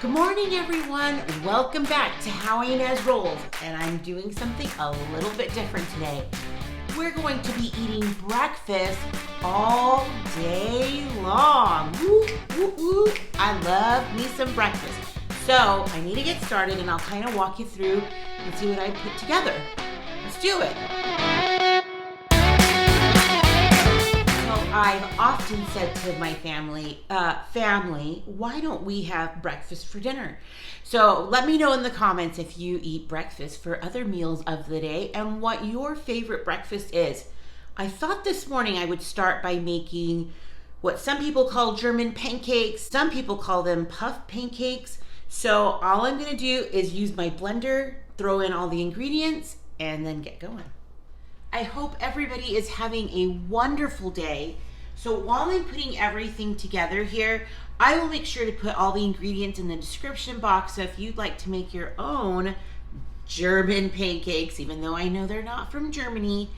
Good morning, everyone. Welcome back to How Ines Rolls, and I'm doing something a little bit different today. We're going to be eating breakfast all day long. Woo, woo, woo. I love me some breakfast. So I need to get started, and I'll kind of walk you through and see what I put together. Let's do it. I've often said to my family, why don't we have breakfast for dinner? So let me know in the comments if you eat breakfast for other meals of the day and what your favorite breakfast is. I thought this morning I would start by making what some people call German pancakes. Some people call them puff pancakes. So all I'm gonna do is use my blender, throw in all the ingredients, and then get going. I hope everybody is having a wonderful day. So while I'm putting everything together here, I will make sure to put all the ingredients in the description box. So if you'd like to make your own German pancakes, even though I know they're not from Germany,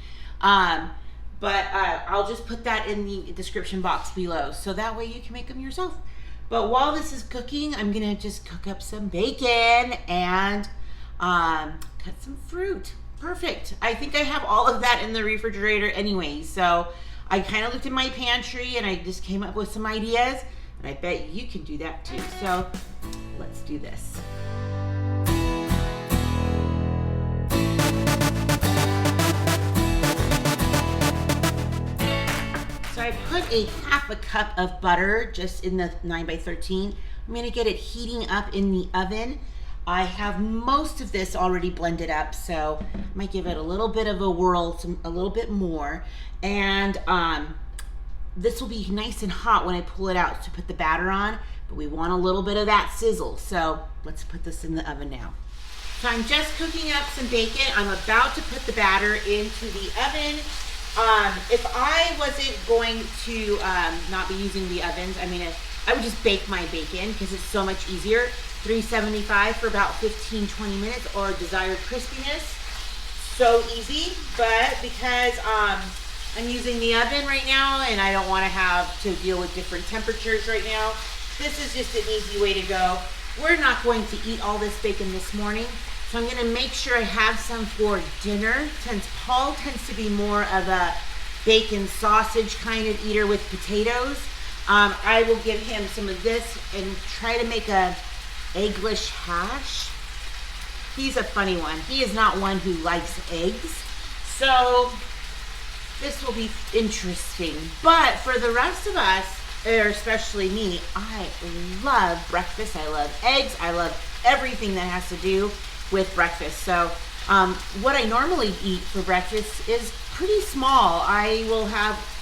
but I'll just put that in the description box below. So that way you can make them yourself. But while this is cooking, I'm gonna just cook up some bacon and cut some fruit. Perfect. I think I have all of that in the refrigerator anyway. So I kind of looked in my pantry and I just came up with some ideas, and I bet you can do that too. So let's do this. So I put a half a cup of butter just in the 9x13. I'm gonna get it heating up in the oven. I have most of this already blended up, so I might give it a little bit of a whirl, a little bit more. And this will be nice and hot when I pull it out to put the batter on, but we want a little bit of that sizzle. So let's put this in the oven now. So I'm just cooking up some bacon. I'm about to put the batter into the oven. If I wasn't going to not be using the ovens, I would just bake my bacon because it's so much easier. 375 for about 15-20 minutes, or desired crispiness. So easy, but because I'm using the oven right now and I don't want to have to deal with different temperatures right now, this is just an easy way to go. We're not going to eat all this bacon this morning, so I'm going to make sure I have some for dinner, since Paul tends to be more of a bacon sausage kind of eater with potatoes. I will give him some of this and try to make a eggless hash. He's a funny one. He is not one who likes eggs. So this will be interesting. But for the rest of us, or especially me, I love breakfast. I love eggs. I love everything that has to do with breakfast. So what I normally eat for breakfast is pretty small. I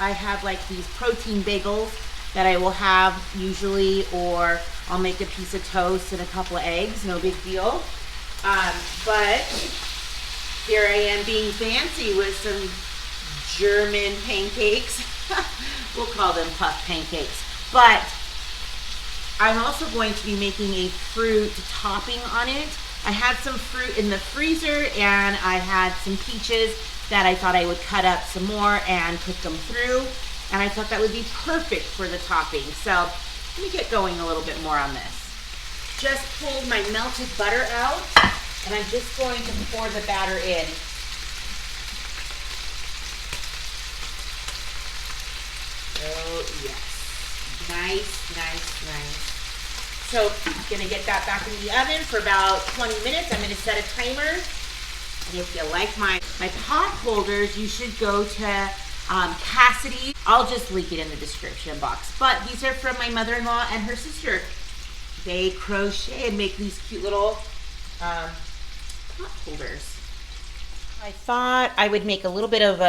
have like these protein bagels that I will have usually, or I'll make a piece of toast and a couple of eggs, no big deal. But here I am being fancy with some German pancakes. We'll call them puff pancakes. But I'm also going to be making a fruit topping on it. I had some fruit in the freezer, and I had some peaches that I thought I would cut up some more and put them through. And I thought that would be perfect for the topping. So let me get going a little bit more on this. Just pulled my melted butter out, and I'm just going to pour the batter in. Oh yes, nice. So I'm gonna get that back in the oven for about 20 minutes. I'm gonna set a timer. And if you like my pot holders, you should go to Cassidy. I'll just link it in the description box. But these are from my mother-in-law and her sister. They crochet and make these cute little pot holders. I thought I would make a little bit of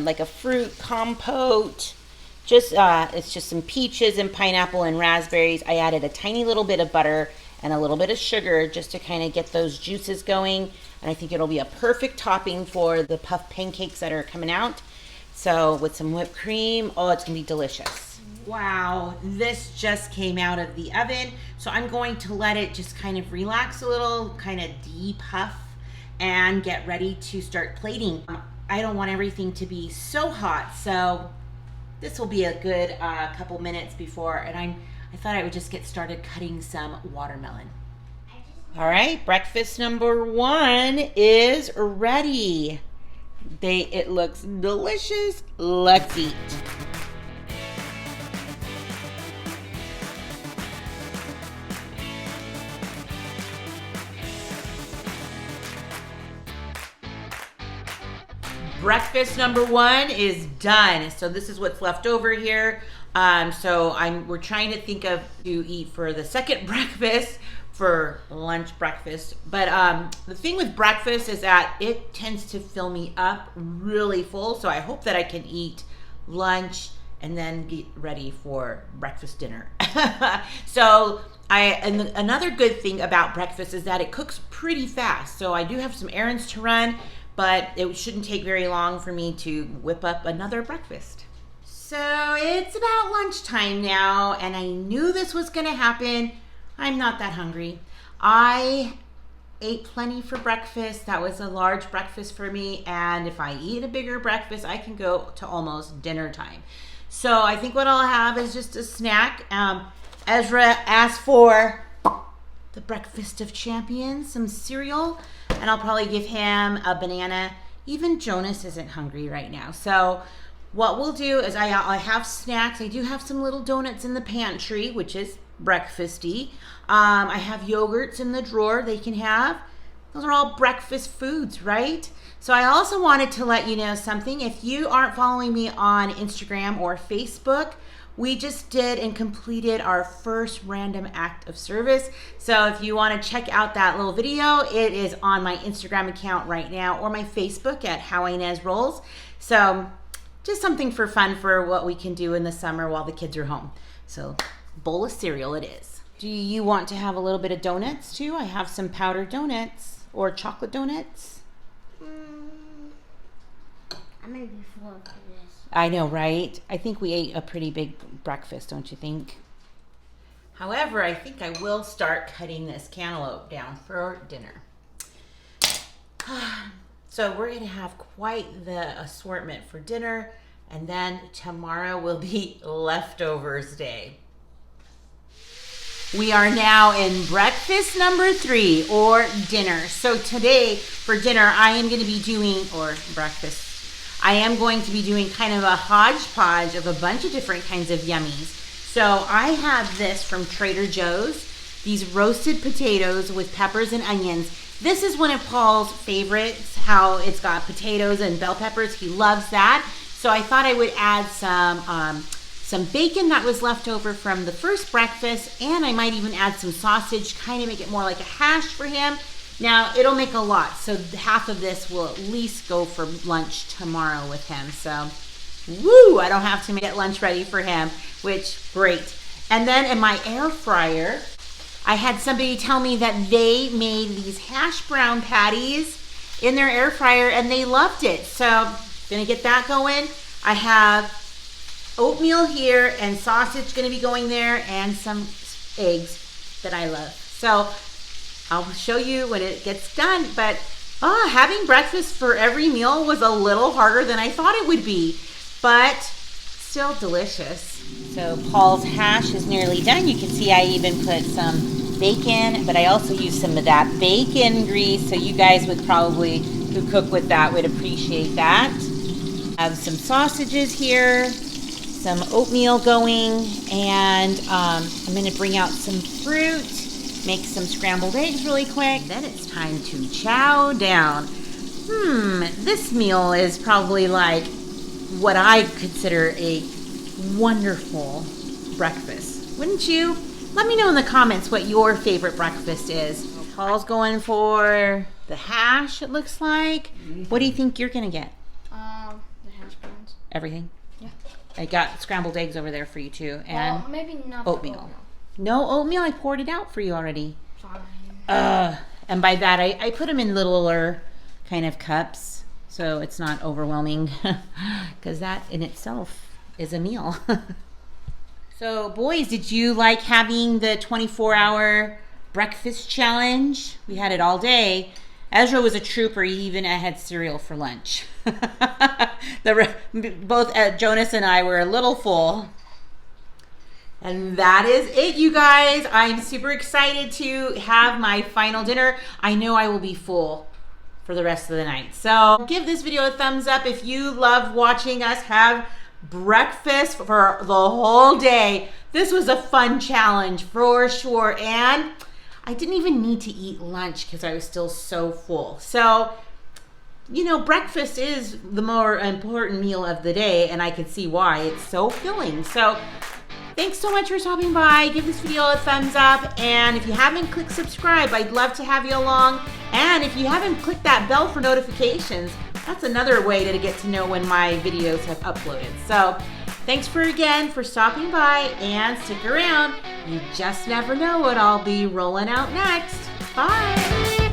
like a fruit compote. It's just some peaches and pineapple and raspberries. I added a tiny little bit of butter and a little bit of sugar just to kind of get those juices going. And I think it'll be a perfect topping for the puff pancakes that are coming out. So with some whipped cream, oh, it's gonna be delicious. Wow, this just came out of the oven. So I'm going to let it just kind of relax a little, kind of de-puff, and get ready to start plating. I don't want everything to be so hot, so this will be a good couple minutes before, and I thought I would just get started cutting some watermelon. All right, breakfast number 1 is ready. It looks delicious. Let's eat. Breakfast number 1 is done. So this is what's left over here. We're trying to think of to eat for the second breakfast, for lunch breakfast. But the thing with breakfast is that it tends to fill me up really full. So I hope that I can eat lunch and then get ready for breakfast dinner. And another good thing about breakfast is that it cooks pretty fast. So I do have some errands to run, but it shouldn't take very long for me to whip up another breakfast. So it's about lunchtime now, and I knew this was gonna happen. I'm not that hungry. I ate plenty for breakfast. That was a large breakfast for me, and if I eat a bigger breakfast, I can go to almost dinner time. So I think what I'll have is just a snack. Ezra asked for the breakfast of champions, some cereal, and I'll probably give him a banana. Even Jonas isn't hungry right now. So what we'll do is I have snacks. I do have some little donuts in the pantry, which is breakfasty. I have yogurts in the drawer they can have. Those are all breakfast foods, right? So I also wanted to let you know something. If you aren't following me on Instagram or Facebook, we just did and completed our first random act of service. So if you want to check out that little video, it is on my Instagram account right now, or my Facebook at How Ines Rolls. So just something for fun for what we can do in the summer while the kids are home. So bowl of cereal it is. Do you want to have a little bit of donuts too? I have some powdered donuts or chocolate donuts. I may be full of this. I know, right? I think we ate a pretty big breakfast, don't you think? However, I think I will start cutting this cantaloupe down for dinner. So we're going to have quite the assortment for dinner, and then tomorrow will be leftovers day. We are now in breakfast number 3, or dinner. So today for dinner, I am going to be doing, or breakfast, I am going to be doing kind of a hodgepodge of a bunch of different kinds of yummies. So I have this from Trader Joe's, these roasted potatoes with peppers and onions. This is one of Paul's favorites, how it's got potatoes and bell peppers. He loves that. So I thought I would add some bacon that was left over from the first breakfast, and I might even add some sausage, kind of make it more like a hash for him. Now, it'll make a lot, so half of this will at least go for lunch tomorrow with him. So, woo, I don't have to get lunch ready for him, which, great. And then in my air fryer, I had somebody tell me that they made these hash brown patties in their air fryer, and they loved it. So, gonna get that going. I have oatmeal here, and sausage gonna be going there, and some eggs that I love. So, I'll show you when it gets done, but having breakfast for every meal was a little harder than I thought it would be, but still delicious. So Paul's hash is nearly done. You can see I even put some bacon, but I also used some of that bacon grease, so you guys would probably, who cook with that, would appreciate that. I have some sausages here, some oatmeal going, and I'm gonna bring out some fruit, make some scrambled eggs really quick. Then it's time to chow down. This meal is probably like what I consider a wonderful breakfast. Wouldn't you? Let me know in the comments what your favorite breakfast is. Paul's going for the hash, it looks like. What do you think you're gonna get? The hash browns. Everything? Yeah. I got scrambled eggs over there for you too. And well, maybe not oatmeal. No oatmeal? I poured it out for you already. Fine. And by that, I put them in littler kind of cups, so it's not overwhelming, because that in itself is a meal. So, boys, did you like having the 24-hour breakfast challenge? We had it all day. Ezra was a trooper. He even had cereal for lunch. Both Jonas and I were a little full. And that is it, you guys. I'm super excited to have my final dinner. I know I will be full for the rest of the night. So give this video a thumbs up if you love watching us have breakfast for the whole day. This was a fun challenge for sure. And I didn't even need to eat lunch because I was still so full. So, you know, breakfast is the more important meal of the day, and I can see why. It's so filling. So thanks so much for stopping by. Give this video a thumbs up. And if you haven't clicked subscribe, I'd love to have you along. And if you haven't clicked that bell for notifications, that's another way to get to know when my videos have uploaded. So thanks for stopping by, and stick around. You just never know what I'll be rolling out next. Bye.